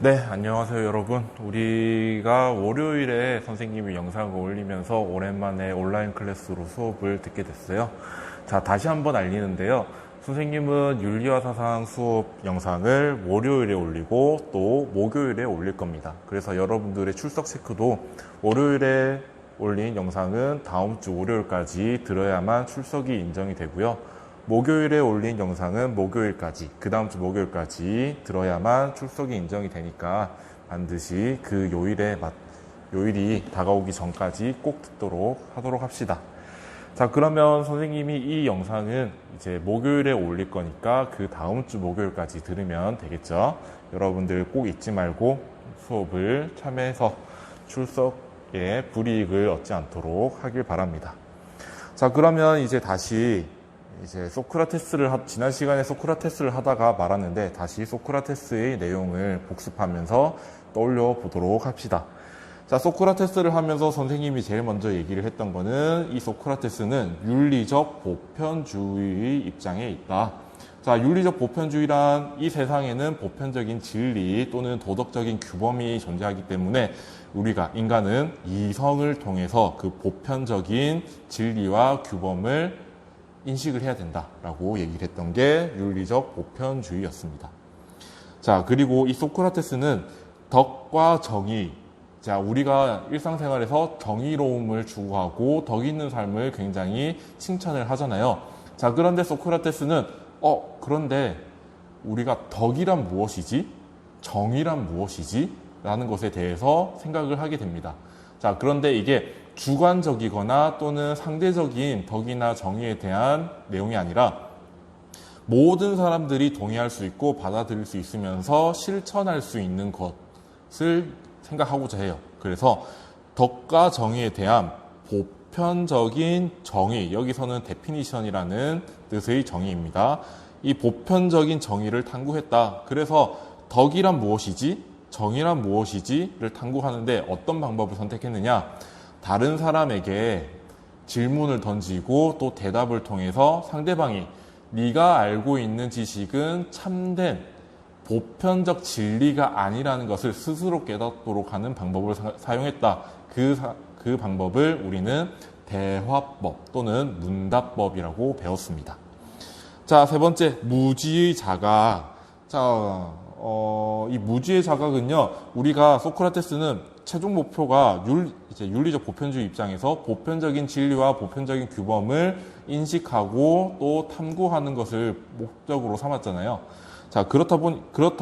네, 안녕하세요 여러분. 우리가 월요일에 선생님이 영상을 올리면서 오랜만에 온라인 클래스로 수업을 듣게 됐어요. 자, 다시 한번 알리는데요. 선생님은 윤리와 사상 수업 영상을 월요일에 올리고 또 목요일에 올릴 겁니다. 그래서 여러분들의 출석 체크도 월요일에 올린 영상은 다음 주 월요일까지 들어야만 출석이 인정이 되고요. 목요일에 올린 영상은 목요일까지, 그 다음 주 목요일까지 들어야만 출석이 인정이 되니까 반드시 그 요일이 다가오기 전까지 꼭 듣도록 하도록 합시다. 자, 그러면 선생님이 이 영상은 이제 목요일에 올릴 거니까 그 다음 주 목요일까지 들으면 되겠죠. 여러분들 꼭 잊지 말고 수업을 참여해서 출석에 불이익을 얻지 않도록 하길 바랍니다. 자, 그러면 이제 다시 지난 시간에 소크라테스를 하다가 말았는데 다시 소크라테스의 내용을 복습하면서 떠올려 보도록 합시다. 자, 소크라테스를 하면서 선생님이 제일 먼저 얘기를 했던 거는 이 소크라테스는 윤리적 보편주의의 입장에 있다. 자, 윤리적 보편주의란 이 세상에는 보편적인 진리 또는 도덕적인 규범이 존재하기 때문에 우리가 인간은 이성을 통해서 그 보편적인 진리와 규범을 인식을 해야 된다라고 얘기를 했던 게 윤리적 보편주의였습니다. 자, 그리고 이 소크라테스는 덕과 정의, 자, 우리가 일상생활에서 정의로움을 추구하고 덕 있는 삶을 굉장히 칭찬을 하잖아요. 자, 그런데 소크라테스는 그런데 우리가 덕이란 무엇이지? 정의란 무엇이지? 라는 것에 대해서 생각을 하게 됩니다. 자, 그런데 이게 주관적이거나 또는 상대적인 덕이나 정의에 대한 내용이 아니라 모든 사람들이 동의할 수 있고 받아들일 수 있으면서 실천할 수 있는 것을 생각하고자 해요. 그래서 덕과 정의에 대한 보편적인 정의, 여기서는 데피니션이라는 뜻의 정의입니다. 이 보편적인 정의를 탐구했다. 그래서 덕이란 무엇이지? 정의란 무엇이지?를 탐구하는데 어떤 방법을 선택했느냐? 다른 사람에게 질문을 던지고 또 대답을 통해서 상대방이 네가 알고 있는 지식은 참된 보편적 진리가 아니라는 것을 스스로 깨닫도록 하는 방법을 사용했다. 그 방법을 우리는 대화법 또는 문답법이라고 배웠습니다. 자, 세 번째, 무지의 자각. 자, 이 무지의 자각은요, 우리가 소크라테스는 최종 목표가 윤리적 보편주의 입장에서 보편적인 진리와 보편적인 규범을 인식하고 또 탐구하는 것을 목적으로 삼았잖아요. 자, 그렇다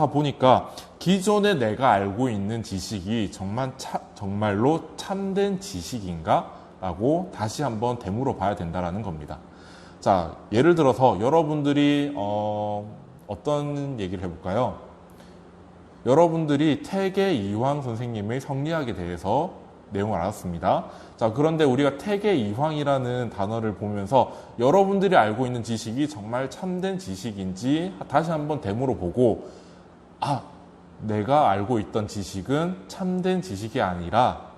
보니까 기존에 내가 알고 있는 지식이 정말로 참된 지식인가? 라고 다시 한번 되물어 봐야 된다는 겁니다. 자, 예를 들어서 여러분들이 어떤 얘기를 해볼까요? 여러분들이 태계 이황 선생님의 성리학에 대해서 내용을 알았습니다. 자, 그런데 우리가 태계 이황이라는 단어를 보면서 여러분들이 알고 있는 지식이 정말 참된 지식인지 다시 한번 되물어 보고, 내가 알고 있던 지식은 참된 지식이 아니라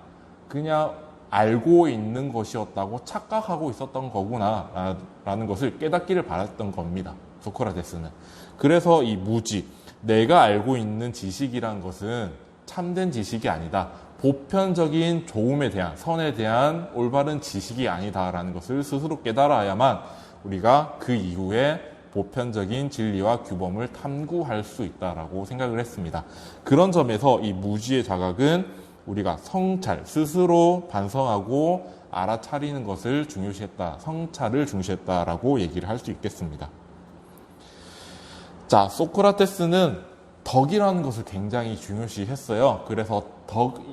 그냥 알고 있는 것이었다고 착각하고 있었던 거구나 라는 것을 깨닫기를 바랐던 겁니다. 소크라테스는. 그래서 이 무지, 내가 알고 있는 지식이란 것은 참된 지식이 아니다. 보편적인 좋음에 대한, 선에 대한 올바른 지식이 아니다라는 것을 스스로 깨달아야만 우리가 그 이후에 보편적인 진리와 규범을 탐구할 수 있다라고 생각을 했습니다. 그런 점에서 이 무지의 자각은 우리가 성찰, 스스로 반성하고 알아차리는 것을 중요시했다. 성찰을 중시했다라고 얘기를 할 수 있겠습니다. 자, 소크라테스는 덕이라는 것을 굉장히 중요시했어요. 그래서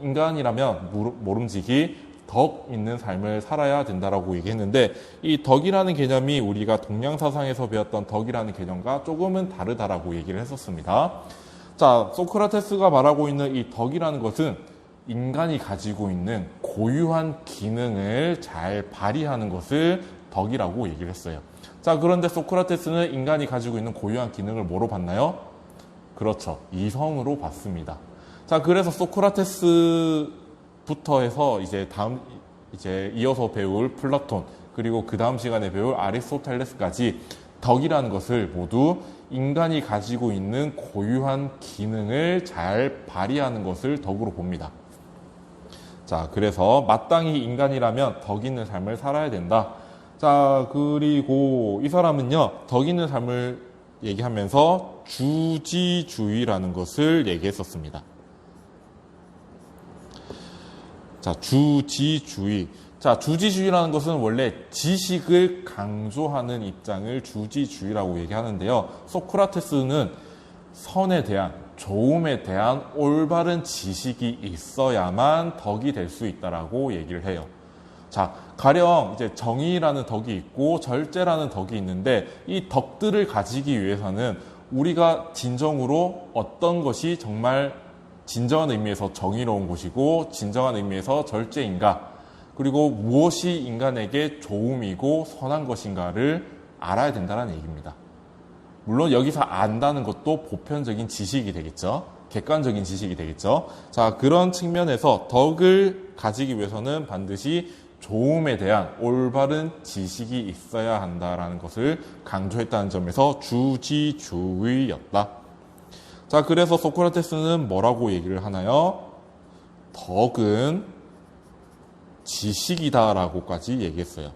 인간이라면 모름지기 덕 있는 삶을 살아야 된다라고 얘기했는데, 이 덕이라는 개념이 우리가 동양사상에서 배웠던 덕이라는 개념과 조금은 다르다라고 얘기를 했었습니다. 자, 소크라테스가 말하고 있는 이 덕이라는 것은 인간이 가지고 있는 고유한 기능을 잘 발휘하는 것을 덕이라고 얘기를 했어요. 자, 그런데 소크라테스는 인간이 가지고 있는 고유한 기능을 뭐로 봤나요? 그렇죠. 이성으로 봤습니다. 자, 그래서 소크라테스부터 해서 이어서 배울 플라톤, 그리고 그 다음 시간에 배울 아리스토텔레스까지 덕이라는 것을 모두 인간이 가지고 있는 고유한 기능을 잘 발휘하는 것을 덕으로 봅니다. 자, 그래서 마땅히 인간이라면 덕 있는 삶을 살아야 된다. 자, 그리고 이 사람은요, 덕 있는 삶을 얘기하면서 주지주의라는 것을 얘기했었습니다. 자, 주지주의. 자, 주지주의라는 것은 원래 지식을 강조하는 입장을 주지주의라고 얘기하는데요. 소크라테스는 선에 대한, 좋음에 대한 올바른 지식이 있어야만 덕이 될 수 있다라고 얘기를 해요. 자, 가령 이제 정의라는 덕이 있고 절제라는 덕이 있는데 이 덕들을 가지기 위해서는 우리가 진정으로 어떤 것이 정말 진정한 의미에서 정의로운 것이고 진정한 의미에서 절제인가, 그리고 무엇이 인간에게 좋음이고 선한 것인가를 알아야 된다는 얘기입니다. 물론 여기서 안다는 것도 보편적인 지식이 되겠죠. 객관적인 지식이 되겠죠. 자, 그런 측면에서 덕을 가지기 위해서는 반드시 좋음에 대한 올바른 지식이 있어야 한다라는 것을 강조했다는 점에서 주지주의였다. 자, 그래서 소크라테스는 뭐라고 얘기를 하나요? 덕은 지식이다라고까지 얘기했어요.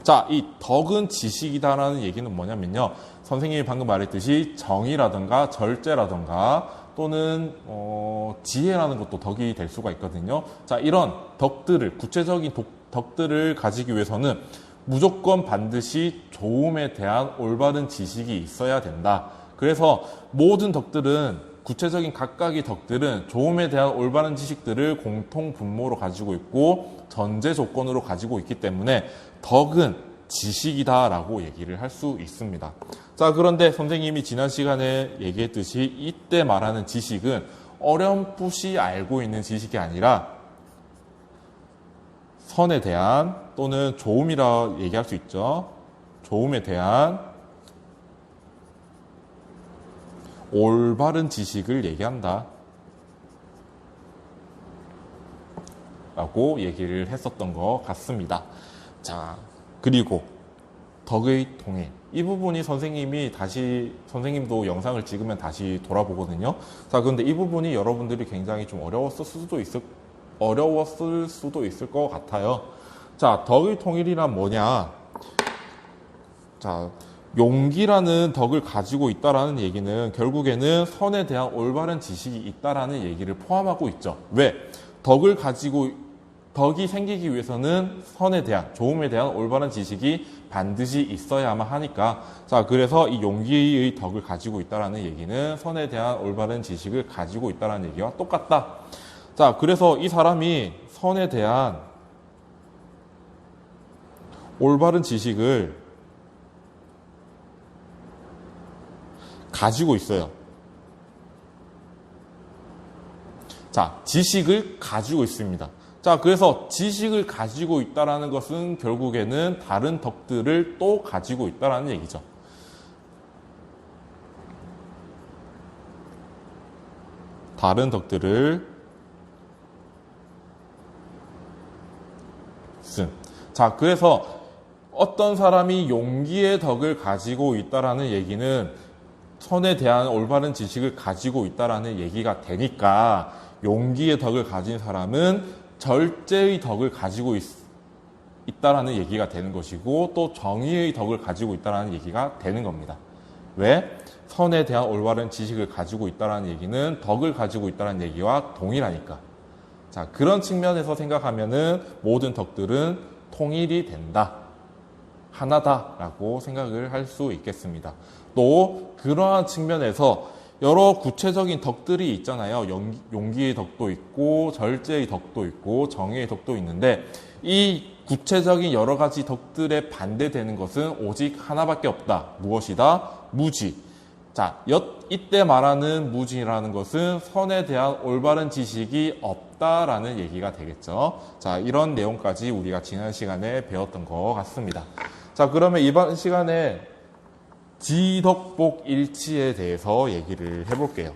자, 이 덕은 지식이다라는 얘기는 뭐냐면요, 선생님이 방금 말했듯이 정의라든가 절제라든가 또는 지혜라는 것도 덕이 될 수가 있거든요. 자, 이런 덕들을, 구체적인 덕들을 가지기 위해서는 무조건 반드시 좋음에 대한 올바른 지식이 있어야 된다. 그래서 모든 덕들은, 구체적인 각각의 덕들은 좋음에 대한 올바른 지식들을 공통 분모로 가지고 있고 전제 조건으로 가지고 있기 때문에 덕은 지식이다라고 얘기를 할 수 있습니다. 자, 그런데 선생님이 지난 시간에 얘기했듯이 이때 말하는 지식은 어렴풋이 알고 있는 지식이 아니라 선에 대한, 또는 좋음이라 얘기할 수 있죠. 좋음에 대한 올바른 지식을 얘기한다 라고 얘기를 했었던 것 같습니다. 자, 그리고 덕의 통일, 이 부분이 선생님도 영상을 찍으면 다시 돌아보거든요. 자, 그런데 이 부분이 여러분들이 굉장히 좀 어려웠을 수도 있을 것 같아요. 자, 덕의 통일이란 뭐냐? 자, 용기라는 덕을 가지고 있다라는 얘기는 결국에는 선에 대한 올바른 지식이 있다라는 얘기를 포함하고 있죠. 왜? 덕이 생기기 위해서는 선에 대한, 좋음에 대한 올바른 지식이 반드시 있어야만 하니까. 자, 그래서 이 용기의 덕을 가지고 있다라는 얘기는 선에 대한 올바른 지식을 가지고 있다라는 얘기와 똑같다. 자, 그래서 이 사람이 선에 대한 올바른 지식을 가지고 있어요. 자, 지식을 가지고 있습니다. 자, 그래서 지식을 가지고 있다라는 것은 결국에는 다른 덕들을 또 가지고 있다라는 얘기죠. 다른 덕들을 자, 그래서 어떤 사람이 용기의 덕을 가지고 있다라는 얘기는 선에 대한 올바른 지식을 가지고 있다라는 얘기가 되니까 용기의 덕을 가진 사람은 절제의 덕을 가지고 있다라는 얘기가 되는 것이고 또 정의의 덕을 가지고 있다라는 얘기가 되는 겁니다. 왜? 선에 대한 올바른 지식을 가지고 있다라는 얘기는 덕을 가지고 있다라는 얘기와 동일하니까. 자, 그런 측면에서 생각하면은 모든 덕들은 통일이 된다. 하나다라고 생각을 할 수 있겠습니다. 또 그러한 측면에서 여러 구체적인 덕들이 있잖아요. 용기의 덕도 있고 절제의 덕도 있고 정의의 덕도 있는데 이 구체적인 여러 가지 덕들에 반대되는 것은 오직 하나밖에 없다. 무엇이다? 무지. 자, 이때 말하는 무지라는 것은 선에 대한 올바른 지식이 없다라는 얘기가 되겠죠. 자, 이런 내용까지 우리가 지난 시간에 배웠던 것 같습니다. 자, 그러면 이번 시간에 지덕복 일치에 대해서 얘기를 해볼게요.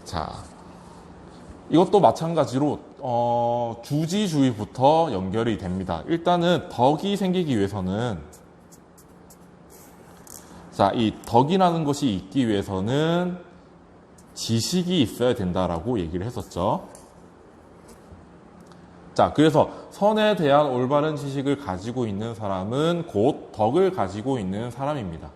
자, 이것도 마찬가지로 주지주의부터 연결이 됩니다. 일단은 덕이 생기기 위해서는 자, 이 덕이라는 것이 있기 위해서는 지식이 있어야 된다라고 얘기를 했었죠. 자, 그래서 선에 대한 올바른 지식을 가지고 있는 사람은 곧 덕을 가지고 있는 사람입니다.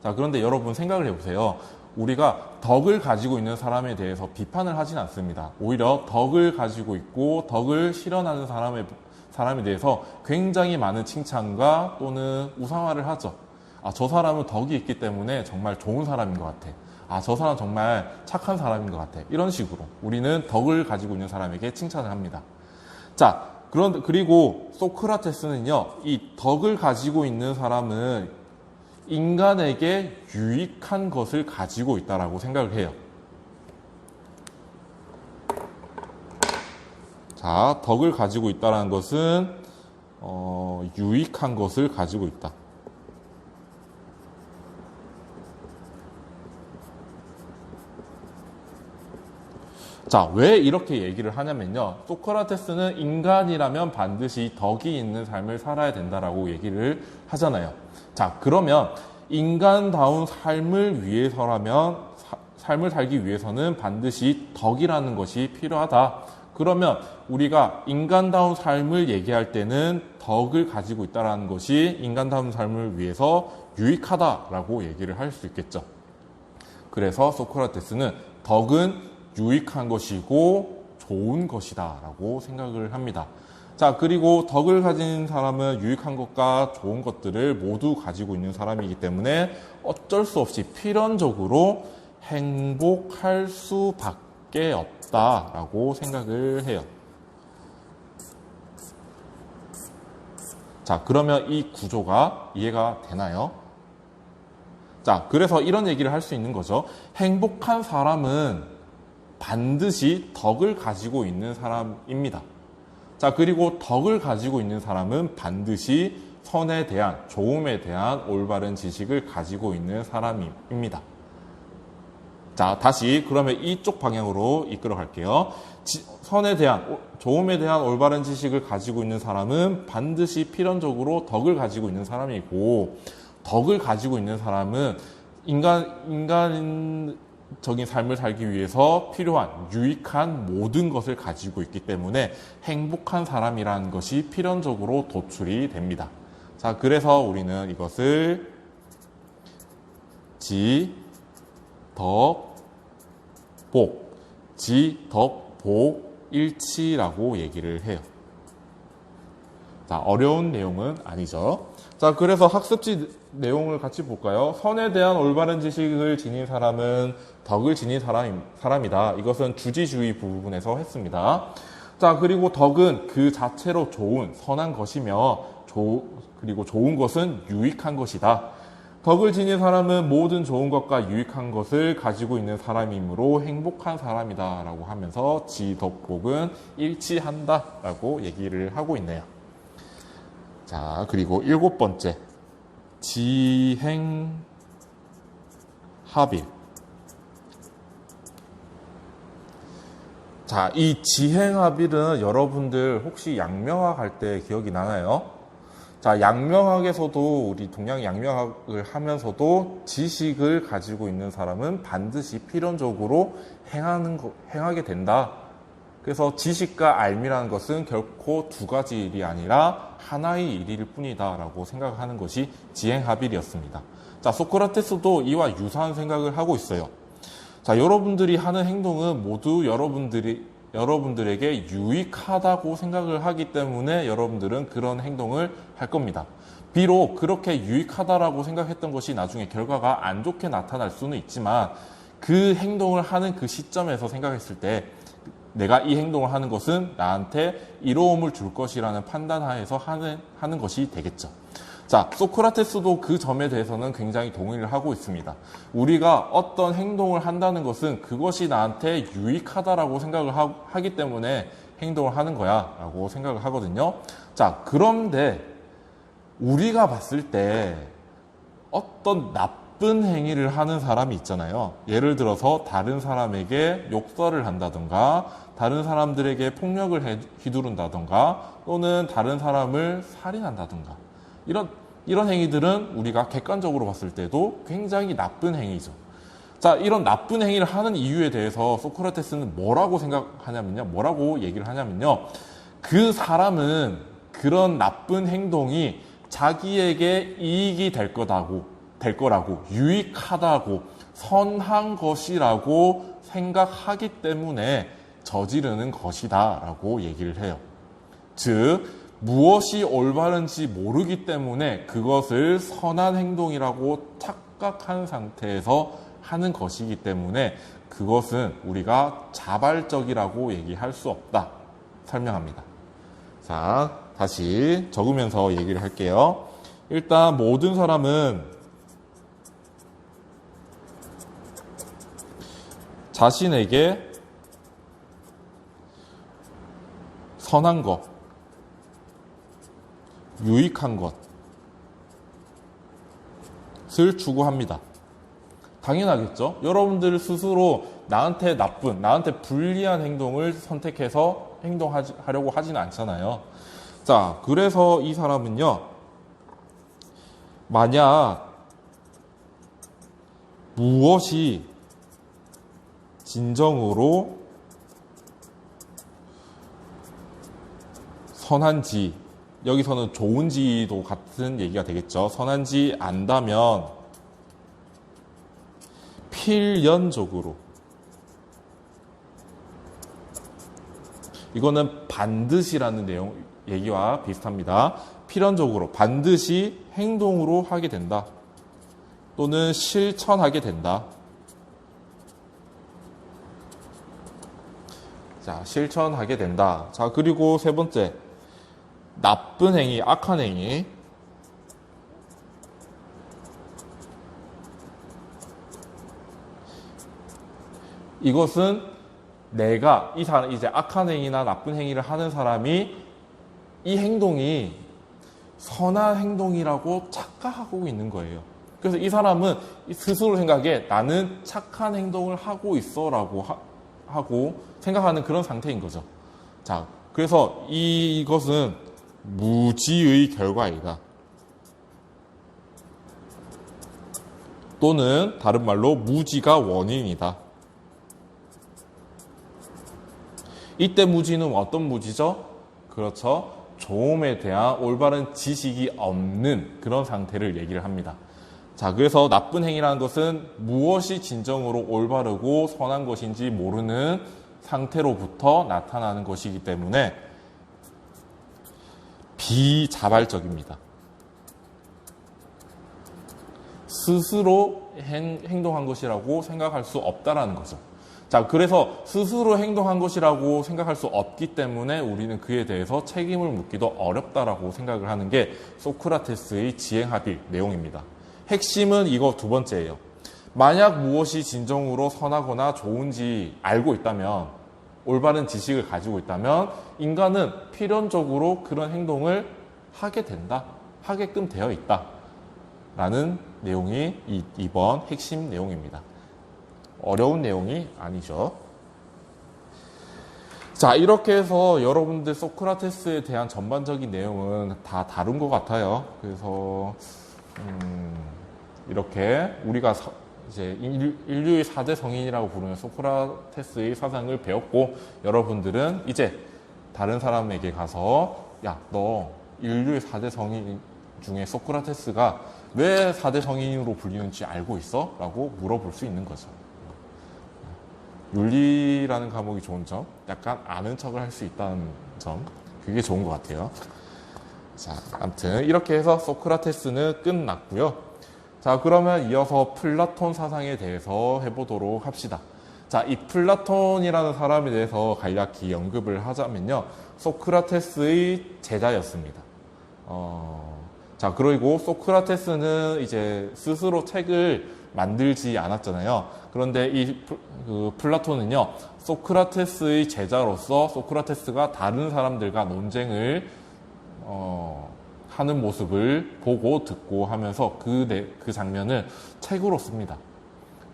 자, 그런데 여러분 생각을 해보세요. 우리가 덕을 가지고 있는 사람에 대해서 비판을 하진 않습니다. 오히려 덕을 가지고 있고 덕을 실현하는 사람에 대해서 굉장히 많은 칭찬과 또는 우상화를 하죠. 아, 저 사람은 덕이 있기 때문에 정말 좋은 사람인 것 같아. 아, 저 사람 정말 착한 사람인 것 같아. 이런 식으로 우리는 덕을 가지고 있는 사람에게 칭찬을 합니다. 자, 그리고 소크라테스는요, 이 덕을 가지고 있는 사람은 인간에게 유익한 것을 가지고 있다라고 생각을 해요. 자, 덕을 가지고 있다는 것은 유익한 것을 가지고 있다. 자, 왜 이렇게 얘기를 하냐면요. 소크라테스는 인간이라면 반드시 덕이 있는 삶을 살아야 된다라고 얘기를 하잖아요. 자, 그러면 인간다운 삶을 위해서라면, 삶을 살기 위해서는 반드시 덕이라는 것이 필요하다. 그러면 우리가 인간다운 삶을 얘기할 때는 덕을 가지고 있다는 것이 인간다운 삶을 위해서 유익하다라고 얘기를 할 수 있겠죠. 그래서 소크라테스는 덕은 유익한 것이고 좋은 것이다 라고 생각을 합니다. 자, 그리고 덕을 가진 사람은 유익한 것과 좋은 것들을 모두 가지고 있는 사람이기 때문에 어쩔 수 없이 필연적으로 행복할 수밖에 없다라고 생각을 해요. 자, 그러면 이 구조가 이해가 되나요? 자, 그래서 이런 얘기를 할 수 있는 거죠. 행복한 사람은 반드시 덕을 가지고 있는 사람입니다. 자, 그리고 덕을 가지고 있는 사람은 반드시 선에 대한, 좋음에 대한 올바른 지식을 가지고 있는 사람입니다. 자, 다시 그러면 이쪽 방향으로 이끌어 갈게요. 선에 대한, 좋음에 대한 올바른 지식을 가지고 있는 사람은 반드시 필연적으로 덕을 가지고 있는 사람이고, 덕을 가지고 있는 사람은 인간적인 삶을 살기 위해서 필요한 유익한 모든 것을 가지고 있기 때문에 행복한 사람이라는 것이 필연적으로 도출이 됩니다. 자, 그래서 우리는 이것을 지덕복일치라고 얘기를 해요. 자, 어려운 내용은 아니죠. 자, 그래서 학습지 내용을 같이 볼까요? 선에 대한 올바른 지식을 지닌 사람은 덕을 지닌 사람이다. 이것은 주지주의 부분에서 했습니다. 자, 그리고 덕은 그 자체로 좋은, 선한 것이며, 그리고 좋은 것은 유익한 것이다. 덕을 지닌 사람은 모든 좋은 것과 유익한 것을 가지고 있는 사람이므로 행복한 사람이다. 라고 하면서 지덕복은 일치한다. 라고 얘기를 하고 있네요. 자, 그리고 7번째. 지행합일. 자, 이 지행합일은 여러분들 혹시 양명학 할 때 기억이 나나요? 자, 양명학에서도 우리 동양 양명학을 하면서도 지식을 가지고 있는 사람은 반드시 필연적으로 행하게 된다. 그래서 지식과 알미라는 것은 결코 두 가지 일이 아니라 하나의 일일 뿐이다 라고 생각하는 것이 지행합일이었습니다. 자, 소크라테스도 이와 유사한 생각을 하고 있어요. 자, 여러분들이 하는 행동은 모두 여러분들에게 유익하다고 생각을 하기 때문에 여러분들은 그런 행동을 할 겁니다. 비록 그렇게 유익하다라고 생각했던 것이 나중에 결과가 안 좋게 나타날 수는 있지만 그 행동을 하는 그 시점에서 생각했을 때 내가 이 행동을 하는 것은 나한테 이로움을 줄 것이라는 판단하에서 하는 것이 되겠죠. 자, 소크라테스도 그 점에 대해서는 굉장히 동의를 하고 있습니다. 우리가 어떤 행동을 한다는 것은 그것이 나한테 유익하다라고 생각을 하기 때문에 행동을 하는 거야 라고 생각을 하거든요. 자, 그런데 우리가 봤을 때 어떤 나쁜 행위를 하는 사람이 있잖아요. 예를 들어서 다른 사람에게 욕설을 한다던가 다른 사람들에게 폭력을 휘두른다던가 또는 다른 사람을 살인한다던가 이런 이런 행위들은 우리가 객관적으로 봤을 때도 굉장히 나쁜 행위죠. 자, 이런 나쁜 행위를 하는 이유에 대해서 소크라테스는 뭐라고 생각하냐면요. 뭐라고 얘기를 하냐면요. 그 사람은 그런 나쁜 행동이 자기에게 이익이 될 거라고, 유익하다고, 선한 것이라고 생각하기 때문에 저지르는 것이다 라고 얘기를 해요. 즉, 무엇이 올바른지 모르기 때문에 그것을 선한 행동이라고 착각한 상태에서 하는 것이기 때문에 그것은 우리가 자발적이라고 얘기할 수 없다. 설명합니다. 자, 다시 적으면서 얘기를 할게요. 일단 모든 사람은 자신에게 선한 것, 유익한 것을 추구합니다. 당연하겠죠? 여러분들 스스로 나한테 나쁜, 나한테 불리한 행동을 선택해서 행동하려고 하지는 않잖아요. 자, 그래서 이 사람은요, 만약 무엇이 진정으로 선한지, 여기서는 좋은지도 같은 얘기가 되겠죠. 선한지 안다면 필연적으로, 이거는 반드시라는 내용 얘기와 비슷합니다. 필연적으로 반드시 행동으로 하게 된다. 또는 실천하게 된다. 자, 실천하게 된다. 자, 그리고 세 번째, 나쁜 행위, 악한 행위. 이것은 내가 이 사람, 이제 악한 행위나 나쁜 행위를 하는 사람이 이 행동이 선한 행동이라고 착각하고 있는 거예요. 그래서 이 사람은 스스로 생각에 나는 착한 행동을 하고 있어라고 하고 생각하는 그런 상태인 거죠. 자, 그래서 이것은 무지의 결과이다. 또는 다른 말로 무지가 원인이다. 이때 무지는 어떤 무지죠? 그렇죠. 조음에 대한 올바른 지식이 없는 그런 상태를 얘기를 합니다. 자, 그래서 나쁜 행위라는 것은 무엇이 진정으로 올바르고 선한 것인지 모르는 상태로부터 나타나는 것이기 때문에 비자발적입니다. 스스로 행동한 것이라고 생각할 수 없다라는 거죠. 자, 그래서 스스로 행동한 것이라고 생각할 수 없기 때문에 우리는 그에 대해서 책임을 묻기도 어렵다라고 생각을 하는 게 소크라테스의 지행합의 내용입니다. 핵심은 이거 두 번째예요. 만약 무엇이 진정으로 선하거나 좋은지 알고 있다면, 올바른 지식을 가지고 있다면 인간은 필연적으로 그런 행동을 하게 된다, 하게끔 되어 있다 라는 내용이 이번 핵심 내용입니다. 어려운 내용이 아니죠. 자, 이렇게 해서 여러분들 소크라테스에 대한 전반적인 내용은 다 다룬 것 같아요. 그래서 이렇게 우리가 이제 인류의 4대 성인이라고 부르는 소크라테스의 사상을 배웠고, 여러분들은 이제 다른 사람에게 가서 야, 너 인류의 4대 성인 중에 소크라테스가 왜 4대 성인으로 불리는지 알고 있어? 라고 물어볼 수 있는 거죠. 윤리라는 과목이 좋은 점, 약간 아는 척을 할 수 있다는 점, 그게 좋은 것 같아요. 자, 아무튼 이렇게 해서 소크라테스는 끝났고요. 자, 그러면 이어서 플라톤 사상에 대해서 해보도록 합시다. 자, 이 플라톤이라는 사람에 대해서 간략히 언급을 하자면요, 소크라테스의 제자였습니다. 자, 그리고 소크라테스는 이제 스스로 책을 만들지 않았잖아요. 그런데 이 플라톤은요, 소크라테스의 제자로서 소크라테스가 다른 사람들과 논쟁을 하는 모습을 보고 듣고 하면서 그 장면을 책으로 씁니다.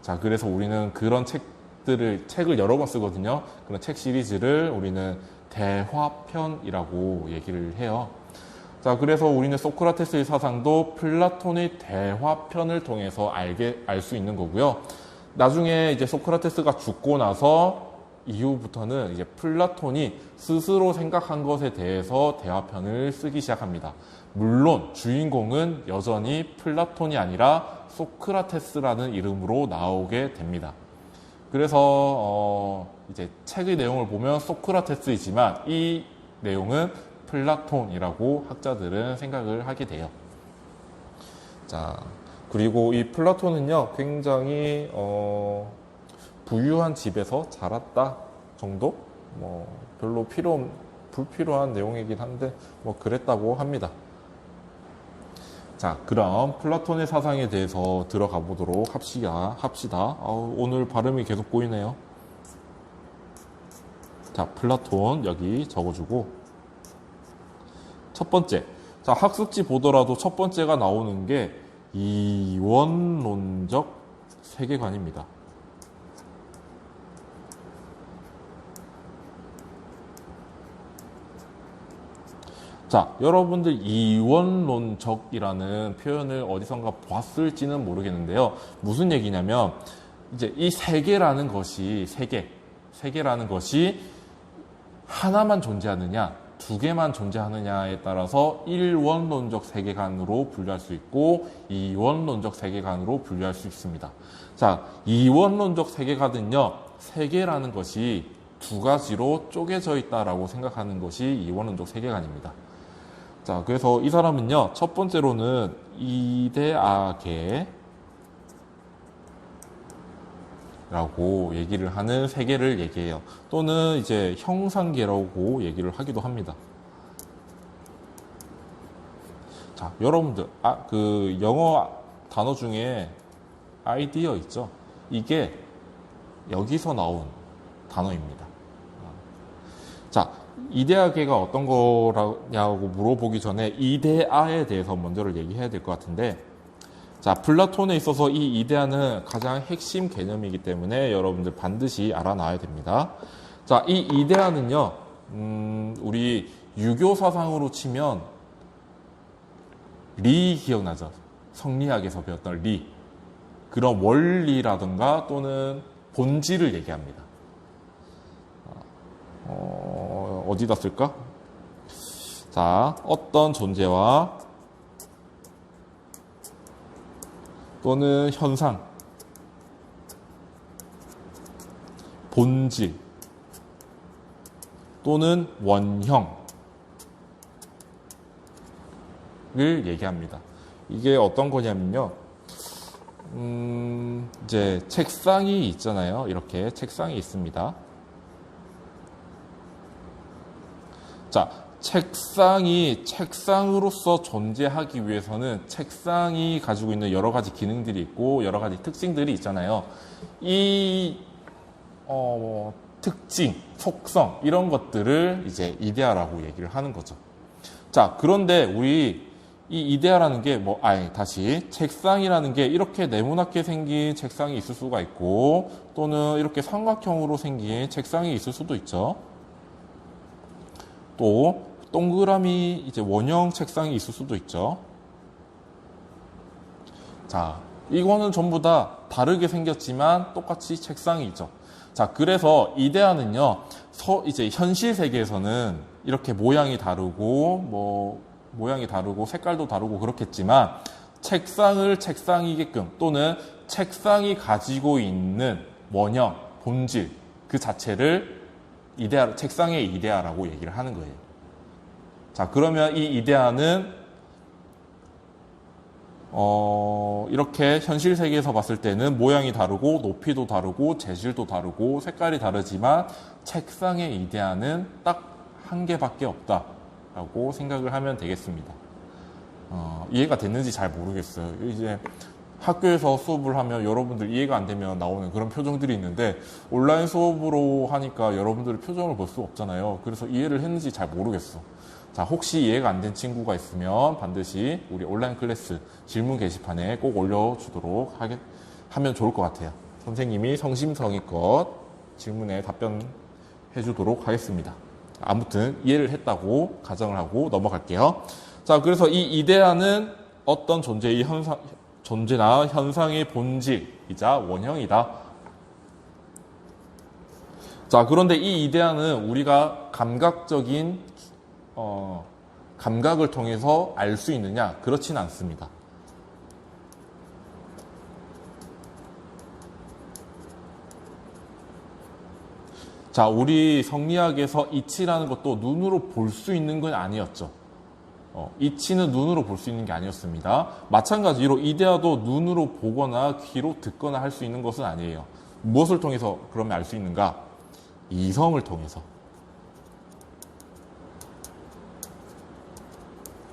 자, 그래서 우리는 그런 책을 여러 번 쓰거든요. 그런 책 시리즈를 우리는 대화편이라고 얘기를 해요. 자, 그래서 우리는 소크라테스의 사상도 플라톤의 대화편을 통해서 알 수 있는 거고요. 나중에 이제 소크라테스가 죽고 나서 이후부터는 이제 플라톤이 스스로 생각한 것에 대해서 대화편을 쓰기 시작합니다. 물론 주인공은 여전히 플라톤이 아니라 소크라테스라는 이름으로 나오게 됩니다. 그래서 이제 책의 내용을 보면 소크라테스이지만 이 내용은 플라톤이라고 학자들은 생각을 하게 돼요. 자, 그리고 이 플라톤은요, 굉장히 부유한 집에서 자랐다 정도? 별로 불필요한 내용이긴 한데 그랬다고 합니다. 자, 그럼 플라톤의 사상에 대해서 들어가 보도록 합시다. 오늘 발음이 계속 보이네요. 자, 플라톤 여기 적어주고, 첫 번째, 자, 학습지 보더라도 첫 번째가 나오는 게 이원론적 세계관입니다. 자, 여러분들 이원론적이라는 표현을 어디선가 봤을지는 모르겠는데요. 무슨 얘기냐면, 이제 이 세계라는 것이, 세계라는 것이 하나만 존재하느냐, 두 개만 존재하느냐에 따라서 일원론적 세계관으로 분류할 수 있고, 이원론적 세계관으로 분류할 수 있습니다. 자, 이원론적 세계관은요, 세계라는 것이 두 가지로 쪼개져 있다라고 생각하는 것이 이원론적 세계관입니다. 자, 그래서 이 사람은요, 첫 번째로는 이데아계라고 얘기를 하는 세계를 얘기해요. 또는 이제 형상계라고 얘기를 하기도 합니다. 자, 여러분들, 그 영어 단어 중에 아이디어 있죠? 이게 여기서 나온 단어입니다. 자, 이데아계가 어떤 거냐고 물어보기 전에 이데아에 대해서 먼저를 얘기해야 될 것 같은데, 자, 플라톤에 있어서 이 이데아는 가장 핵심 개념이기 때문에 여러분들 반드시 알아놔야 됩니다. 자, 이 이데아는요, 우리 유교 사상으로 치면 리 기억나죠? 성리학에서 배웠던 리. 그런 원리라든가 또는 본질을 얘기합니다. 어디다 쓸까? 자, 어떤 존재와 또는 현상, 본질 또는 원형을 얘기합니다. 이게 어떤 거냐면요, 이제 책상이 있잖아요. 이렇게 책상이 있습니다. 자, 책상이 책상으로서 존재하기 위해서는 책상이 가지고 있는 여러 가지 기능들이 있고 여러 가지 특징들이 있잖아요. 이 특징, 속성 이런 것들을 이제 이데아라고 얘기를 하는 거죠. 자, 그런데 우리 이 이데아라는 게 책상이라는 게 이렇게 네모나게 생긴 책상이 있을 수가 있고 또는 이렇게 삼각형으로 생긴 책상이 있을 수도 있죠. 또 동그라미 이제 원형 책상이 있을 수도 있죠. 자, 이거는 전부 다 다르게 생겼지만 똑같이 책상이죠. 자, 그래서 이데아는요, 이제 현실 세계에서는 이렇게 모양이 다르고 색깔도 다르고 그렇겠지만 책상을 책상이게끔 또는 책상이 가지고 있는 원형, 본질 그 자체를 책상의 이데아라고 얘기를 하는 거예요. 자, 그러면 이 이데아는 이렇게 현실 세계에서 봤을 때는 모양이 다르고 높이도 다르고 재질도 다르고 색깔이 다르지만 책상의 이데아는 딱 한 개밖에 없다라고 생각을 하면 되겠습니다. 이해가 됐는지 잘 모르겠어요. 이제 학교에서 수업을 하면 여러분들 이해가 안 되면 나오는 그런 표정들이 있는데 온라인 수업으로 하니까 여러분들의 표정을 볼 수 없잖아요. 그래서 이해를 했는지 잘 모르겠어. 자, 혹시 이해가 안 된 친구가 있으면 반드시 우리 온라인 클래스 질문 게시판에 꼭 올려주도록 하면 좋을 것 같아요. 선생님이 성심성의껏 질문에 답변해 주도록 하겠습니다. 아무튼 이해를 했다고 가정을 하고 넘어갈게요. 자, 그래서 이 이데아는 어떤 존재나 현상의 본질이자 원형이다. 자, 그런데 이 이데아는 우리가 감각적인 감각을 통해서 알 수 있느냐? 그렇지는 않습니다. 자, 우리 성리학에서 이치라는 것도 눈으로 볼 수 있는 건 아니었죠. 이치는 눈으로 볼 수 있는 게 아니었습니다. 마찬가지로 이데아도 눈으로 보거나 귀로 듣거나 할 수 있는 것은 아니에요. 무엇을 통해서 그러면 알 수 있는가? 이성을 통해서.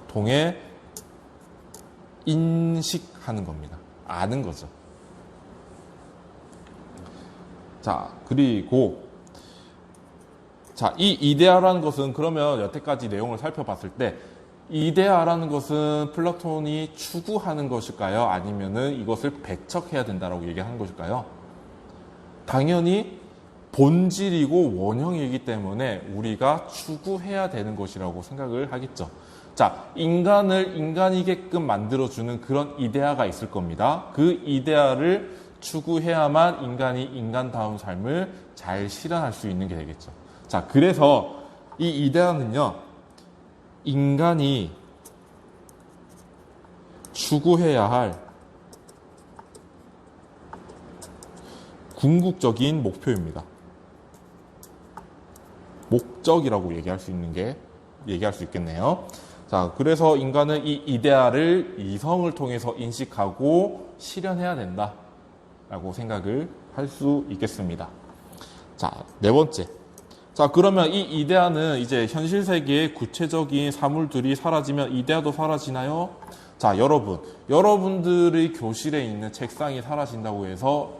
통해 인식하는 겁니다. 아는 거죠. 자, 그리고 이 이데아라는 것은 그러면 여태까지 내용을 살펴봤을 때 이데아라는 것은 플라톤이 추구하는 것일까요? 아니면은 이것을 배척해야 된다라고 얘기하는 것일까요? 당연히 본질이고 원형이기 때문에 우리가 추구해야 되는 것이라고 생각을 하겠죠. 자, 인간을 인간이게끔 만들어주는 그런 이데아가 있을 겁니다. 그 이데아를 추구해야만 인간이 인간다운 삶을 잘 실현할 수 있는 게 되겠죠. 자, 그래서 이 이데아는요, 인간이 추구해야 할 궁극적인 목표입니다. 목적이라고 얘기할 수 있겠네요. 자, 그래서 인간은 이 이데아를 이성을 통해서 인식하고 실현해야 된다라고 생각을 할 수 있겠습니다. 자, 네 번째. 자, 그러면 이 이데아는 이제 현실 세계의 구체적인 사물들이 사라지면 이데아도 사라지나요? 자, 여러분들의 교실에 있는 책상이 사라진다고 해서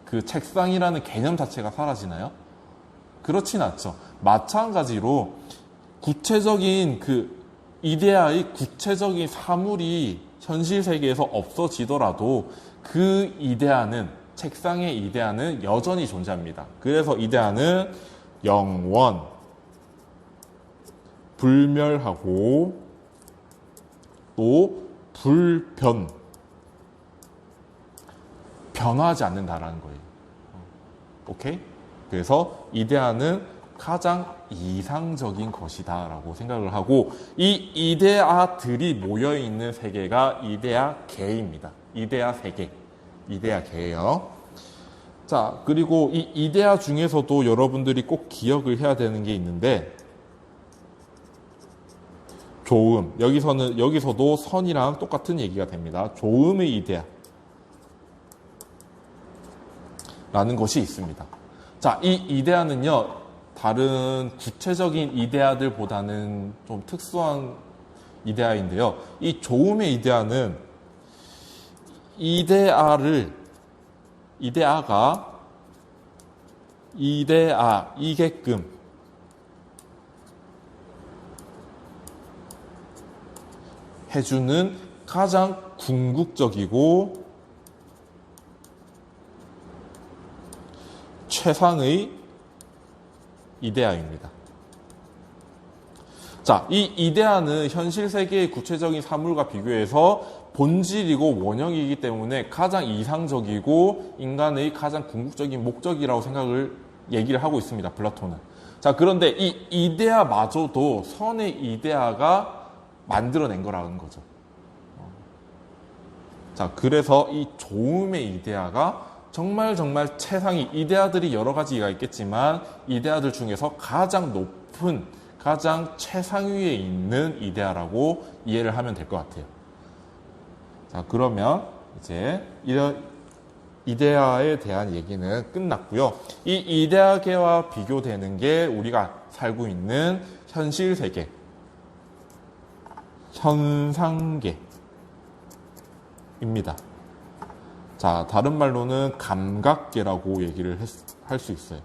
그 책상이라는 개념 자체가 사라지나요? 그렇진 않죠. 마찬가지로 구체적인 이데아의 구체적인 사물이 현실 세계에서 없어지더라도 그 이데아는, 책상의 이데아는 여전히 존재합니다. 그래서 이데아는 영원, 불멸하고 또 불변, 변화하지 않는다라는 거예요. 오케이? 그래서 이데아는 가장 이상적인 것이다 라고 생각을 하고, 이 이데아들이 모여있는 세계가 이데아계입니다. 이데아 세계, 이데아계예요. 자, 그리고 이 이데아 중에서도 여러분들이 꼭 기억을 해야 되는 게 있는데, 조음. 여기서도 선이랑 똑같은 얘기가 됩니다. 조음의 이데아 라는 것이 있습니다. 자, 이 이데아는요, 다른 구체적인 이데아들보다는 좀 특수한 이데아인데요. 이 조음의 이데아는 이데아가 이게끔 해주는 가장 궁극적이고 최상의 이데아입니다. 자, 이 이데아는 현실 세계의 구체적인 사물과 비교해서 본질이고 원형이기 때문에 가장 이상적이고 인간의 가장 궁극적인 목적이라고 얘기를 하고 있습니다. 플라톤은. 자, 그런데 이 이데아마저도 선의 이데아가 만들어낸 거라는 거죠. 자, 그래서 이 조음의 이데아가 정말 최상위, 이데아들이 여러 가지가 있겠지만 이데아들 중에서 가장 높은, 가장 최상위에 있는 이데아라고 이해를 하면 될 것 같아요. 자, 그러면 이제 이런 이데아에 대한 얘기는 끝났고요. 이 이데아계와 비교되는 게 우리가 살고 있는 현실 세계, 현상계입니다. 자, 다른 말로는 감각계라고 얘기를 할 수 있어요.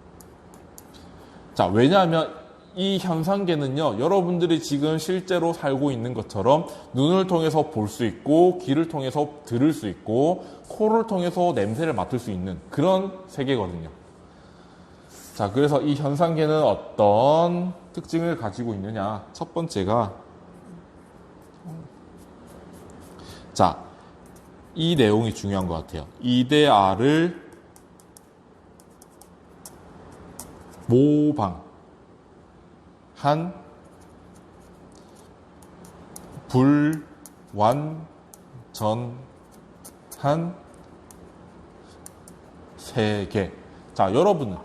자, 왜냐하면 이 현상계는요, 여러분들이 지금 실제로 살고 있는 것처럼 눈을 통해서 볼 수 있고, 귀를 통해서 들을 수 있고, 코를 통해서 냄새를 맡을 수 있는 그런 세계거든요. 자, 그래서 이 현상계는 어떤 특징을 가지고 있느냐. 첫 번째가 자, 이 내용이 중요한 것 같아요. 이데아를 모방한 불완전한 세계. 자, 여러분은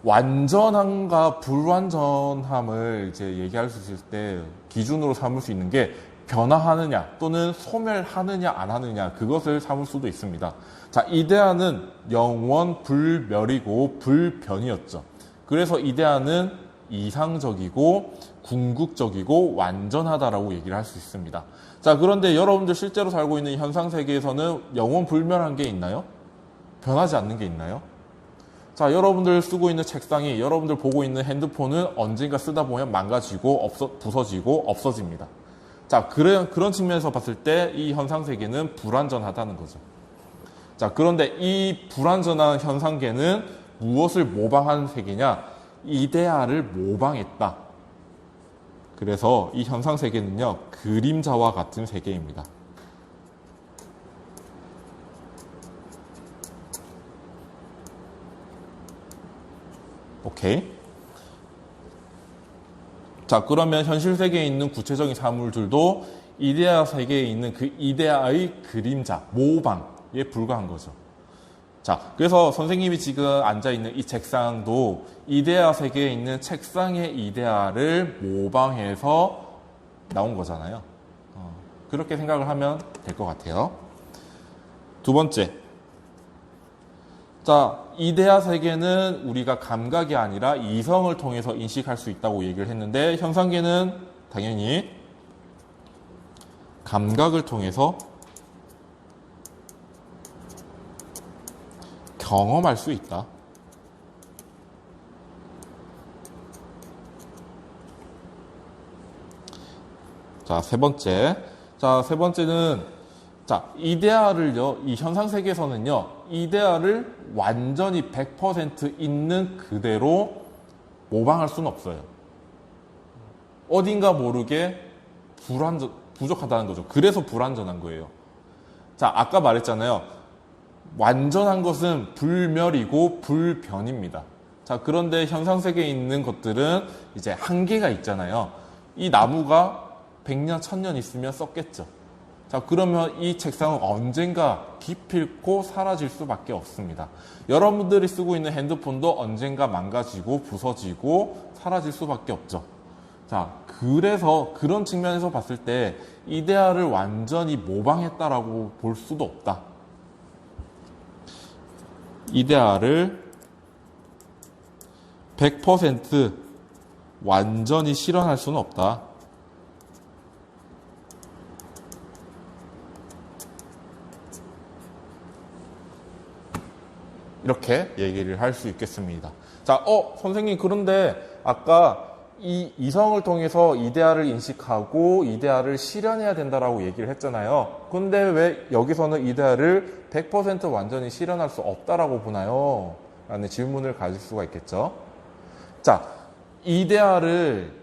완전함과 불완전함을 이제 얘기할 수 있을 때 기준으로 삼을 수 있는 게 변화하느냐 또는 소멸하느냐 안 하느냐, 그것을 삼을 수도 있습니다. 자, 이데아는 영원 불멸이고 불변이었죠. 그래서 이데아는 이상적이고 궁극적이고 완전하다라고 얘기를 할 수 있습니다. 자, 그런데 여러분들 실제로 살고 있는 현상 세계에서는 영원 불멸한 게 있나요? 변하지 않는 게 있나요? 자, 여러분들 쓰고 있는 책상이, 여러분들 보고 있는 핸드폰은 언젠가 쓰다 보면 망가지고 부서지고 없어집니다. 자, 그런 측면에서 봤을 때 이 현상 세계는 불완전하다는 거죠. 자, 그런데 이 불완전한 현상계는 무엇을 모방한 세계냐? 이데아를 모방했다. 그래서 이 현상 세계는요, 그림자와 같은 세계입니다. 오케이. 자, 그러면 현실 세계에 있는 구체적인 사물들도 이데아 세계에 있는 그 이데아의 그림자, 모방에 불과한 거죠. 자, 그래서 선생님이 지금 앉아있는 이 책상도 이데아 세계에 있는 책상의 이데아를 모방해서 나온 거잖아요. 그렇게 생각을 하면 될 것 같아요. 두 번째. 자, 이데아 세계는 우리가 감각이 아니라 이성을 통해서 인식할 수 있다고 얘기를 했는데, 현상계는 당연히 감각을 통해서 경험할 수 있다. 자, 세 번째. 자, 세 번째는, 자, 이데아를요, 이 현상 세계에서는요, 이데아를 완전히 100% 있는 그대로 모방할 수는 없어요. 어딘가 모르게 부족하다는 거죠. 그래서 불완전한 거예요. 자, 아까 말했잖아요. 완전한 것은 불멸이고 불변입니다. 자, 그런데 현상 세계에 있는 것들은 이제 한계가 있잖아요. 이 나무가 100년, 1000년 있으면 썩겠죠. 자, 그러면 이 책상은 언젠가 기필코 사라질 수밖에 없습니다. 여러분들이 쓰고 있는 핸드폰도 언젠가 망가지고 부서지고 사라질 수밖에 없죠. 자, 그래서 그런 측면에서 봤을 때 이데아를 완전히 모방했다라고 볼 수도 없다. 이데아를 100% 완전히 실현할 수는 없다. 이렇게 얘기를 할 수 있겠습니다. 자, 선생님, 그런데 아까 이 이성을 통해서 이데아를 인식하고 이데아를 실현해야 된다라고 얘기를 했잖아요. 근데 왜 여기서는 이데아를 100% 완전히 실현할 수 없다라고 보나요? 라는 질문을 가질 수가 있겠죠. 자, 이데아를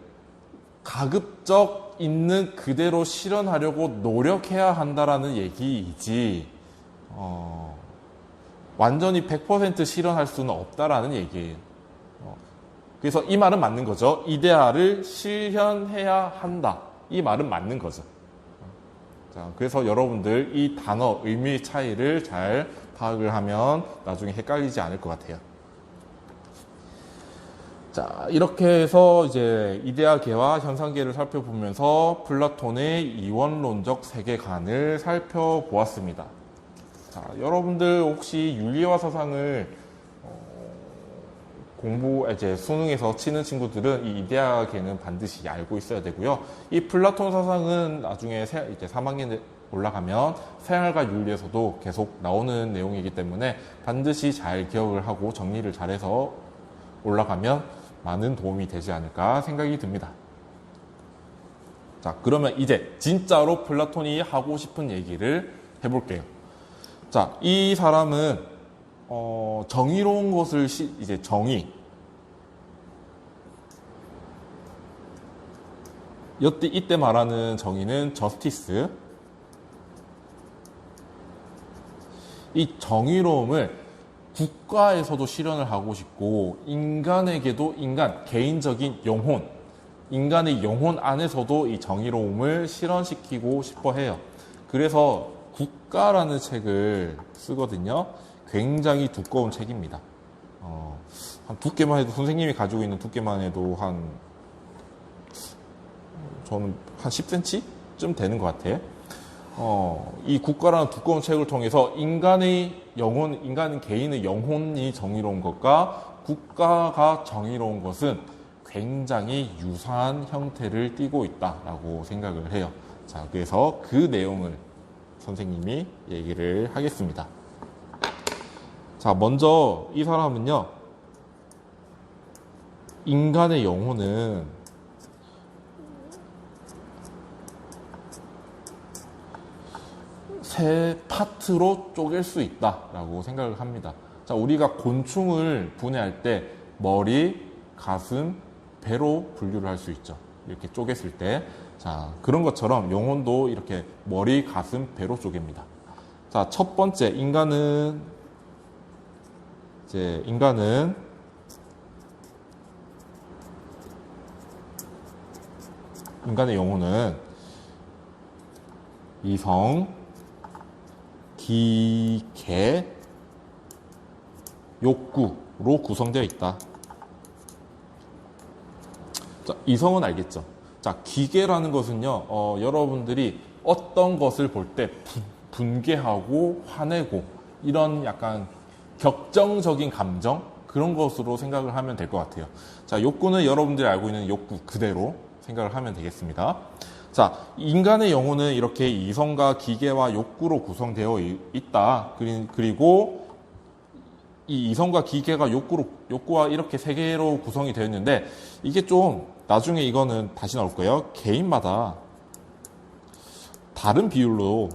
가급적 있는 그대로 실현하려고 노력해야 한다라는 얘기이지, 완전히 100% 실현할 수는 없다라는 얘기예요. 그래서 이 말은 맞는 거죠. 이데아를 실현해야 한다. 이 말은 맞는 거죠. 자, 그래서 여러분들 이 단어 의미 차이를 잘 파악을 하면 나중에 헷갈리지 않을 것 같아요. 자, 이렇게 해서 이제 이데아계와 현상계를 살펴보면서 플라톤의 이원론적 세계관을 살펴보았습니다. 자, 여러분들 혹시 윤리와 사상을 이제 수능에서 치는 친구들은 이 이데아계는 반드시 알고 있어야 되고요. 이 플라톤 사상은 나중에 이제 3학년에 올라가면 생활과 윤리에서도 계속 나오는 내용이기 때문에 반드시 잘 기억을 하고 정리를 잘해서 올라가면 많은 도움이 되지 않을까 생각이 듭니다. 자, 그러면 이제 진짜로 플라톤이 하고 싶은 얘기를 해볼게요. 자, 이 사람은 정의로운 것을 이제 정의. 이때 말하는 정의는 저스티스. 이 정의로움을 국가에서도 실현을 하고 싶고 인간에게도 인간 개인적인 영혼, 인간의 영혼 안에서도 이 정의로움을 실현시키고 싶어 해요. 그래서 국가라는 책을 쓰거든요. 굉장히 두꺼운 책입니다. 한 두께만 해도 선생님이 가지고 있는 두께만 해도 저는 한 10cm쯤 되는 것 같아요. 이 국가라는 두꺼운 책을 통해서 인간의 영혼, 인간 개인의 영혼이 정의로운 것과 국가가 정의로운 것은 굉장히 유사한 형태를 띠고 있다라고 생각을 해요. 자, 그래서 그 내용을 선생님이 얘기를 하겠습니다. 자, 먼저 이 사람은요, 인간의 영혼은 세 파트로 쪼갤 수 있다라고 생각을 합니다. 자, 우리가 곤충을 분해할 때 머리, 가슴, 배로 분류를 할 수 있죠. 이렇게 쪼갰을 때. 자, 그런 것처럼 영혼도 이렇게 머리, 가슴, 배로 쪼갭니다. 자, 첫 번째, 인간의 영혼은 이성, 기계, 욕구로 구성되어 있다. 자, 이성은 알겠죠? 자, 기계라는 것은요, 여러분들이 어떤 것을 볼 때 분개하고 화내고 이런 약간 격정적인 감정, 그런 것으로 생각을 하면 될 것 같아요. 자, 욕구는 여러분들이 알고 있는 욕구 그대로 생각을 하면 되겠습니다. 자, 인간의 영혼은 이렇게 이성과 기계와 욕구로 구성되어 있다. 그리고 이 이성과 기계가 욕구와 이렇게 세 개로 구성이 되어 있는데, 이게 좀 나중에 이거는 다시 나올 거예요. 개인마다 다른 비율로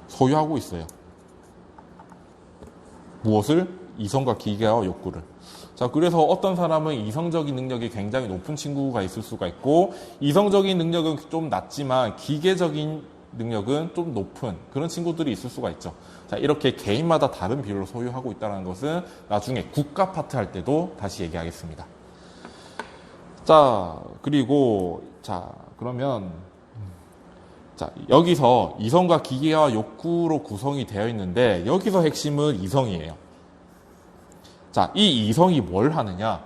소유하고 있어요. 무엇을? 이성과 기계와 욕구를. 자, 그래서 어떤 사람은 이성적인 능력이 굉장히 높은 친구가 있을 수가 있고, 이성적인 능력은 좀 낮지만 기계적인 능력은 좀 높은 그런 친구들이 있을 수가 있죠. 자, 이렇게 개인마다 다른 비율로 소유하고 있다는 것은 나중에 국가 파트 할 때도 다시 얘기하겠습니다. 자, 그리고 그러면 여기서 이성과 기계와 욕구로 구성이 되어 있는데, 여기서 핵심은 이성이에요. 자, 이 이성이 뭘 하느냐?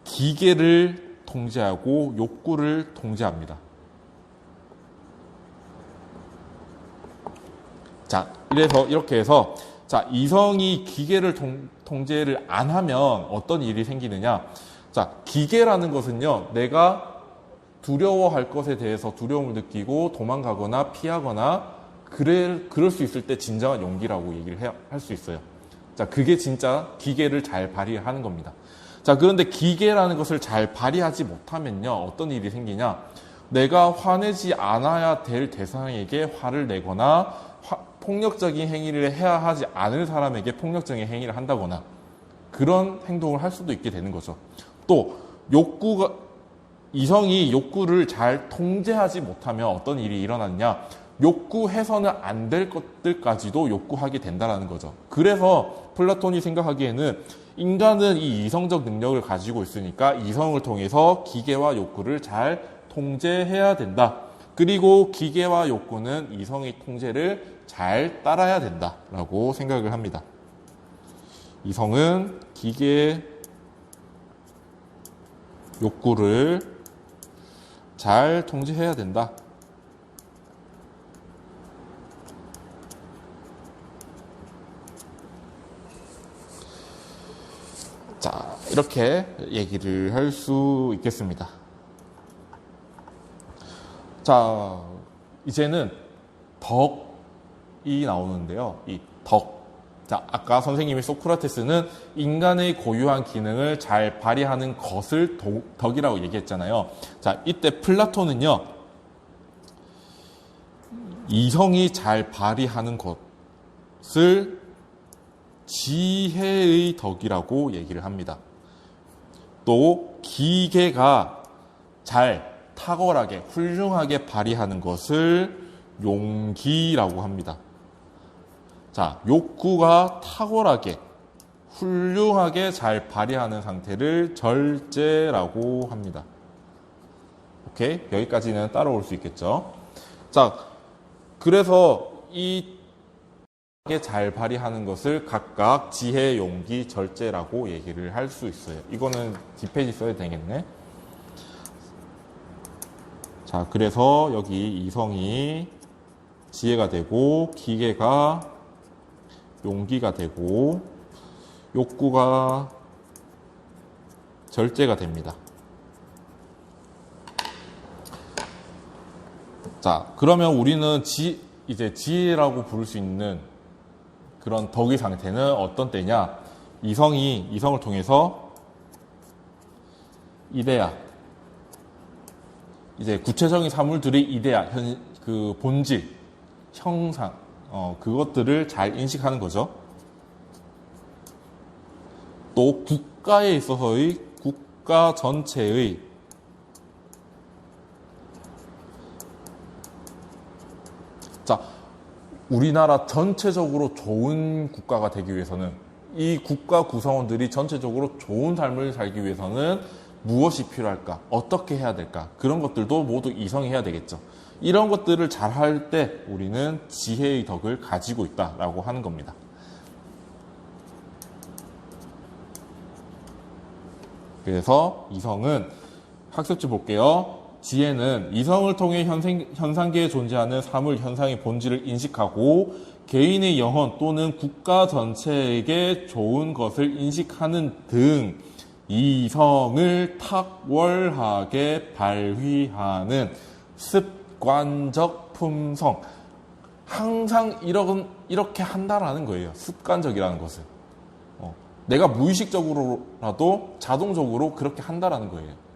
기계를 통제하고 욕구를 통제합니다. 자, 이렇게 해서, 자, 이성이 기계를 통제를 안 하면 어떤 일이 생기느냐? 자, 기계라는 것은요, 내가 두려워할 것에 대해서 두려움을 느끼고 도망가거나 피하거나 그럴 수 있을 때 진정한 용기라고 얘기를 할 수 있어요. 자, 그게 진짜 기계를 잘 발휘하는 겁니다. 자, 그런데 기계라는 것을 잘 발휘하지 못하면요, 어떤 일이 생기냐? 내가 화내지 않아야 될 대상에게 화를 내거나 폭력적인 행위를 해야 하지 않을 사람에게 폭력적인 행위를 한다거나 그런 행동을 할 수도 있게 되는 거죠. 또 이성이 욕구를 잘 통제하지 못하면 어떤 일이 일어나느냐? 욕구해서는 안 될 것들까지도 욕구하게 된다는 거죠. 그래서 플라톤이 생각하기에는 인간은 이 이성적 능력을 가지고 있으니까 이성을 통해서 기계와 욕구를 잘 통제해야 된다. 그리고 기계와 욕구는 이성의 통제를 잘 따라야 된다라고 생각을 합니다. 이성은 기계, 욕구를 잘 통제해야 된다. 자, 이렇게 얘기를 할 수 있겠습니다. 자, 이제는 덕이 나오는데요. 이 덕. 자, 아까 선생님이 소크라테스는 인간의 고유한 기능을 잘 발휘하는 것을 덕이라고 얘기했잖아요. 자, 이때 플라톤은요, 이성이 잘 발휘하는 것을 지혜의 덕이라고 얘기를 합니다. 또 기계가 잘 탁월하게 훌륭하게 발휘하는 것을 용기라고 합니다. 자, 욕구가 탁월하게, 훌륭하게 잘 발휘하는 상태를 절제라고 합니다. 오케이? 여기까지는 따라올 수 있겠죠? 자, 그래서 잘 발휘하는 것을 각각 지혜, 용기, 절제라고 얘기를 할 수 있어요. 이거는 뒷페이지 써야 되겠네. 자, 그래서 여기 이성이 지혜가 되고, 기계가 용기가 되고, 욕구가 절제가 됩니다. 자, 그러면 우리는 이제 지혜라고 부를 수 있는 그런 덕의 상태는 어떤 때냐? 이성을 통해서 이데아, 이제 구체적인 사물들의 이데아, 그 본질, 형상, 그것들을 잘 인식하는 거죠. 또 국가에 있어서의 국가 전체의 자, 우리나라 전체적으로 좋은 국가가 되기 위해서는 이 국가 구성원들이 전체적으로 좋은 삶을 살기 위해서는 무엇이 필요할까? 어떻게 해야 될까? 그런 것들도 모두 이성이 해야 되겠죠. 이런 것들을 잘 할 때 우리는 지혜의 덕을 가지고 있다라고 하는 겁니다. 그래서 이성은 학습지 볼게요. 지혜는 이성을 통해 현상계에 존재하는 사물, 현상의 본질을 인식하고 개인의 영혼 또는 국가 전체에게 좋은 것을 인식하는 등 이성을 탁월하게 발휘하는 습관적 품성. 항상 이렇게 한다라는 거예요. 습관적이라는 것을. 내가 무의식적으로라도 자동적으로 그렇게 한다라는 거예요.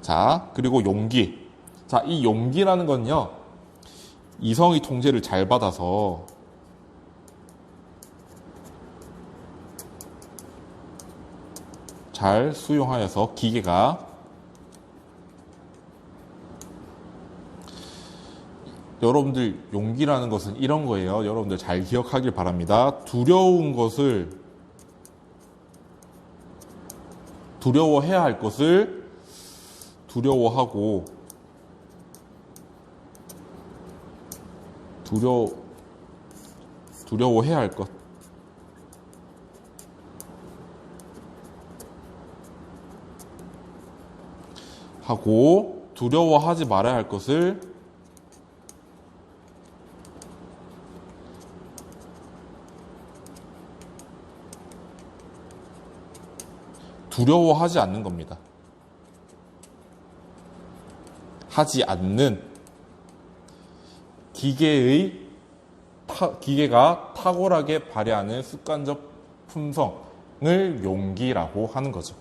자, 그리고 용기. 자, 이 용기라는 건요, 이성의 통제를 잘 받아서 잘 수용하여서 기계가 여러분들 용기라는 것은 이런 거예요. 여러분들 잘 기억하길 바랍니다. 두려워해야 할 것을 두려워하고 두려워해야 할 것 하고 두려워하지 말아야 할 것을 두려워하지 않는 겁니다. 하지 않는 기계가 탁월하게 발휘하는 습관적 품성을 용기라고 하는 거죠.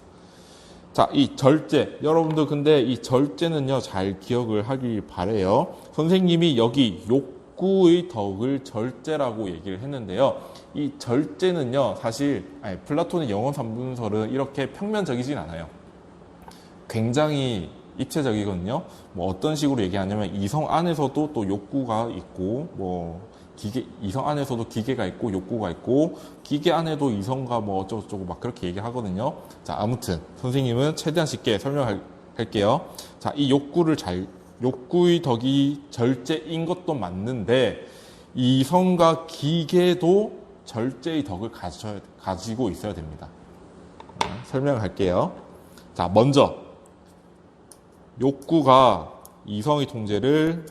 자, 이 절제. 여러분들 근데 이 절제는요, 잘 기억을 하길 바래요. 선생님이 여기 욕구의 덕을 절제라고 얘기를 했는데요. 이 절제는요, 사실 플라톤의 영혼 3분설은 이렇게 평면적이진 않아요. 굉장히 입체적이거든요. 뭐 어떤 식으로 얘기하냐면 이성 안에서도 또 욕구가 있고 이성 안에서도 기계가 있고 욕구가 있고 기계 안에도 이성과 뭐 어쩌고저쩌고 막 그렇게 얘기하거든요. 자, 아무튼 선생님은 최대한 쉽게 설명할게요. 자, 이 욕구의 덕이 절제인 것도 맞는데 이성과 기계도 절제의 덕을 가지고 있어야 됩니다. 설명할게요. 자, 먼저 욕구가 이성의 통제를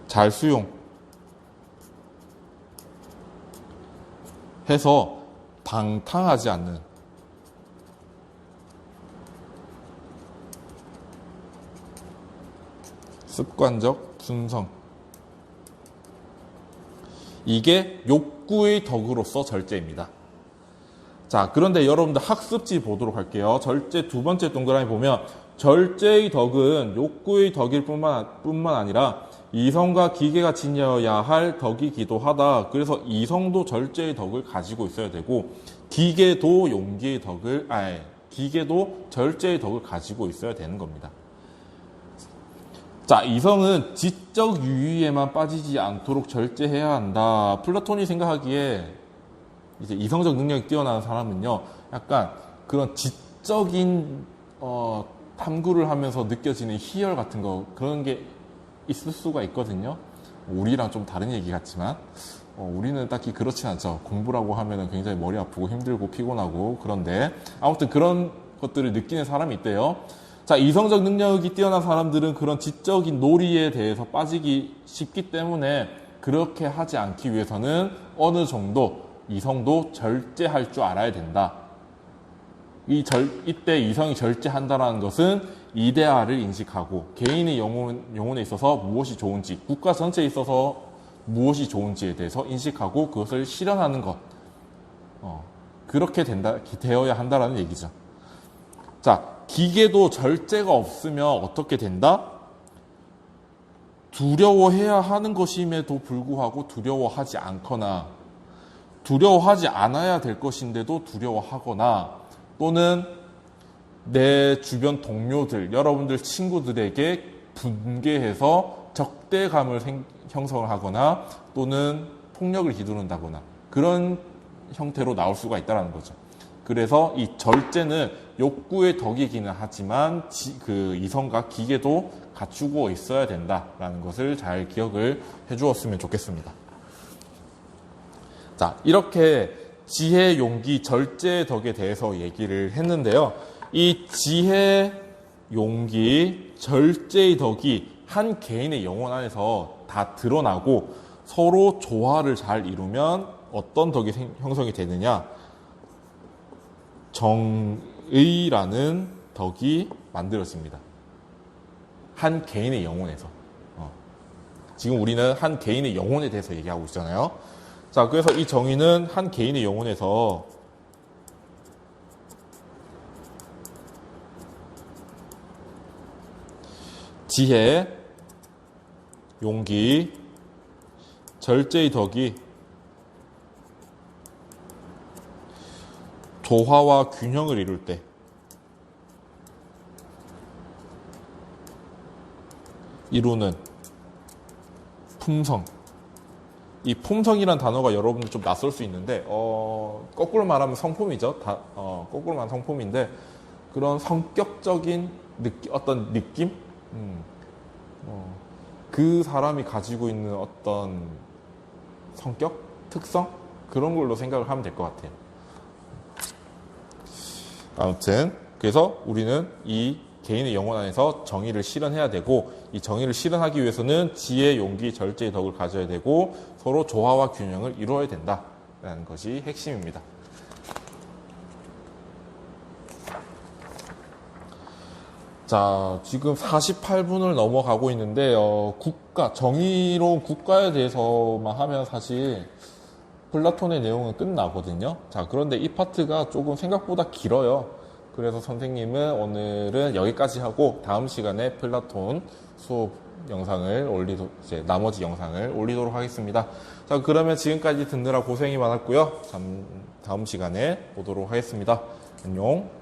잘 수용해서 방탕하지 않는 습관적 순성. 이게 욕구의 덕으로서 절제입니다. 자, 그런데 여러분들 학습지 보도록 할게요. 절제 두 번째 동그라미 보면 절제의 덕은 욕구의 덕일 뿐만 아니라 이성과 기계가 지녀야 할 덕이기도 하다. 그래서 이성도 절제의 덕을 가지고 있어야 되고 기계도 기계도 절제의 덕을 가지고 있어야 되는 겁니다. 자, 이성은 지적 유의에만 빠지지 않도록 절제해야 한다. 플라톤이 생각하기에 이제 이성적 능력이 뛰어난 사람은요, 약간 그런 지적인 탐구를 하면서 느껴지는 희열 같은 거, 그런 게 있을 수가 있거든요. 우리랑 좀 다른 얘기 같지만 우리는 딱히 그렇진 않죠. 공부라고 하면은 굉장히 머리 아프고 힘들고 피곤하고. 그런데 아무튼 그런 것들을 느끼는 사람이 있대요. 자, 이성적 능력이 뛰어난 사람들은 그런 지적인 놀이에 대해서 빠지기 쉽기 때문에 그렇게 하지 않기 위해서는 어느 정도 이성도 절제할 줄 알아야 된다. 이때 이성이 절제한다는 것은 이데아를 인식하고 개인의 영혼에 있어서 무엇이 좋은지, 국가 전체에 있어서 무엇이 좋은지에 대해서 인식하고 그것을 실현하는 것. 그렇게 되어야 한다라는 얘기죠. 자, 기계도 절제가 없으면 어떻게 된다? 두려워해야 하는 것임에도 불구하고 두려워하지 않거나, 두려워하지 않아야 될 것인데도 두려워하거나, 또는 내 주변 동료들, 여러분들 친구들에게 분개해서 적대감을 형성을 하거나 또는 폭력을 휘두른다거나 그런 형태로 나올 수가 있다는 거죠. 그래서 이 절제는 욕구의 덕이기는 하지만 그 이성과 기계도 갖추고 있어야 된다라는 것을 잘 기억을 해주었으면 좋겠습니다. 자, 이렇게 지혜, 용기, 절제의 덕에 대해서 얘기를 했는데요. 이 지혜, 용기, 절제의 덕이 한 개인의 영혼 안에서 다 드러나고 서로 조화를 잘 이루면 어떤 덕이 형성이 되느냐? 정의라는 덕이 만들어집니다. 한 개인의 영혼에서. 지금 우리는 한 개인의 영혼에 대해서 얘기하고 있잖아요. 자, 그래서 이 정의는 한 개인의 영혼에서 지혜, 용기, 절제의 덕이 조화와 균형을 이룰 때 이루는 품성. 이 품성이란 단어가 여러분들 좀 낯설 수 있는데 거꾸로 말하면 성품이죠. 거꾸로 말하면 성품인데 그런 성격적인 어떤 느낌? 그 사람이 가지고 있는 어떤 성격? 특성? 그런 걸로 생각을 하면 될 것 같아요. 아무튼 그래서 우리는 이 개인의 영혼 안에서 정의를 실현해야 되고 이 정의를 실현하기 위해서는 지혜, 용기, 절제의 덕을 가져야 되고 서로 조화와 균형을 이루어야 된다라는 것이 핵심입니다. 자, 지금 48분을 넘어가고 있는데 정의로운 국가에 대해서만 하면 사실 플라톤의 내용은 끝나거든요. 자, 그런데 이 파트가 조금 생각보다 길어요. 그래서 선생님은 오늘은 여기까지 하고 다음 시간에 플라톤 수업 영상을 나머지 영상을 올리도록 하겠습니다. 자, 그러면 지금까지 듣느라 고생이 많았고요. 다음 시간에 보도록 하겠습니다. 안녕.